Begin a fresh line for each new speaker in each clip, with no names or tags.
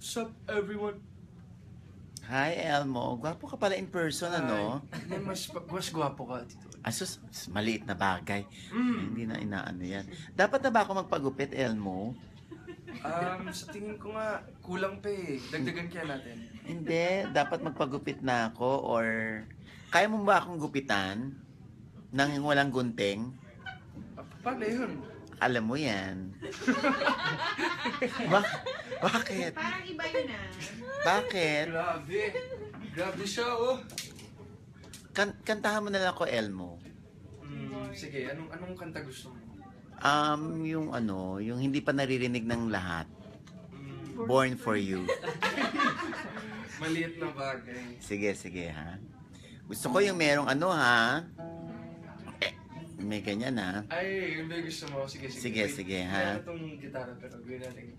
What's up, everyone?
Hi, Elmo. Gwapo ka pala in person, ano?
Ay, mas gwapo ka, Tito.
Asus, maliit na bagay. Hindi na inaano yan. Dapat na ba ako magpagupit, Elmo?
Sa tingin ko nga, kulang pa eh. Dagdagan kaya natin.
Hindi, dapat magpagupit na ako or kaya mo ba akong gupitan nang walang gunting?
Paano yun?
Alam mo yan. Bakit?
Parang iba yun ah.
Bakit?
Grabe. Grabe siya, oh.
Kantahan mo na lang ako, Elmo.
Sige, anong kanta gusto mo?
Yung hindi pa naririnig ng lahat. Born for You.
Maliit na bagay.
Sige, ha? Gusto ko yung merong ha? May ganyan, ha?
Ay, yung ba gusto mo? Sige.
Sige, ha?
Meron itong gitara, pero gawin natin.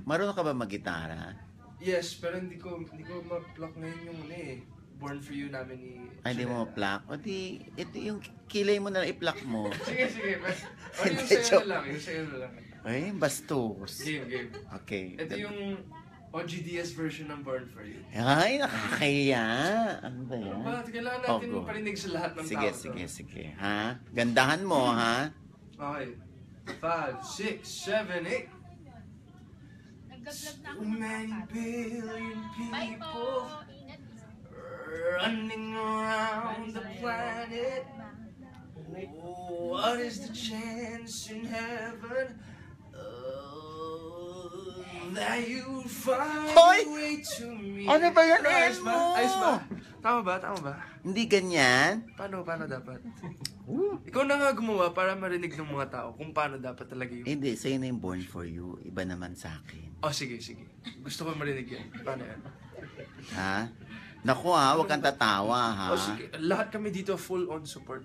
Marunong ka ba mag-gitara?
Yes, pero hindi ko ma-pluck ngayon yung Born for You namin ni...
Ay, hindi mo ma-pluck? O di, ito yung kilay mo na i-pluck mo.
Sige. O, yung
Hindi,
sayo na lang.
Ay, bastos.
Game.
Okay.
Ito yung OGDS version ng Born for You.
Ay, nakakaya. Ano ba yan?
Bakit kailangan natin
Go.
parinig sa lahat ng
Sige,
tao?
sige. Ha? Gandahan mo, ha?
Okay. 5, 6, 7, 8. So many billion people running around the planet. Oh, what is the chance in heaven that you find
Hoy!
a way to me?
Ano ba yan,
Ayos
Elmo?
Ayos ba? Tama ba?
Hindi ganyan.
Paano dapat? Ikaw na nga gumawa para marinig ng mga tao kung paano dapat talaga yun.
Hindi, sa'yo na yung Born for You. Iba naman sa akin.
Oh, sige. Gusto ko marinig yan. Paano yan?
Ha? Naku ha, huwag kang tatawa ha.
Oh, sige. Lahat kami dito full on support.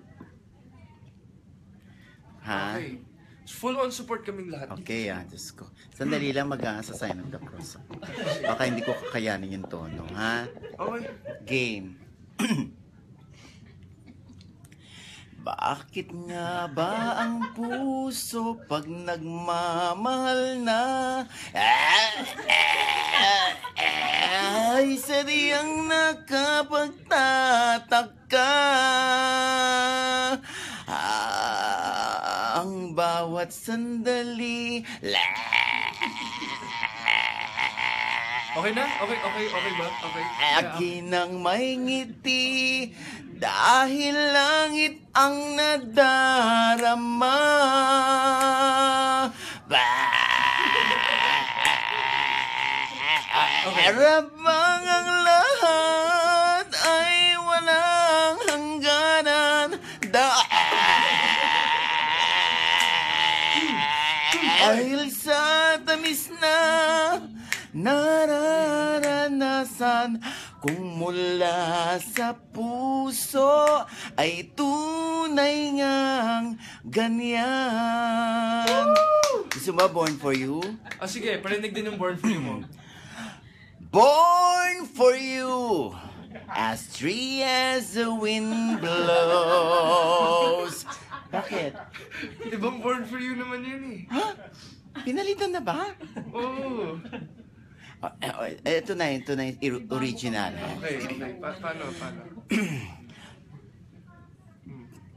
Ha?
Okay. Full on support kaming lahat.
Okay Diyos ko. Sandali lang sa sign of the cross. Baka hindi ko kakayanin yung tono, ha?
Okay.
Game. Bakit nga ba ang puso pag nagmamahal na ay sadyang nakapagtataka? Ang bawat sandali
Okay na? Okay ba? Okay.
akin ang may ngiti dahil langit ang nadarama. Rabang ang lahat ay walang hangganan dahil sa tamis na nararanasan kung mula sa puso ay tunay ngang ganyan. Gusto mo ba Born for You?
Ah, sige. Parinig din yung Born for You mo.
Born for you, as free as the wind blows. Bakit?
Ibang Born for You naman yun eh.
Ha? Pinalitan na ba?
Oo.
Ito na yung original.
Okay. Paano?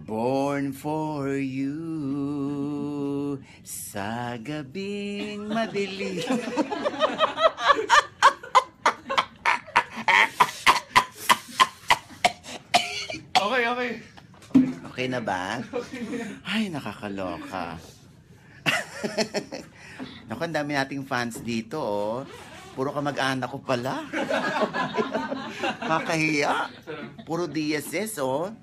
Born for you sa gabing madilim.
Okay.
Okay na ba? Ay, nakakaloka. Naku, ang dami nating fans dito, oh. Puro kamag-anak ko pala. Kakahiya. Puro DSS, oh.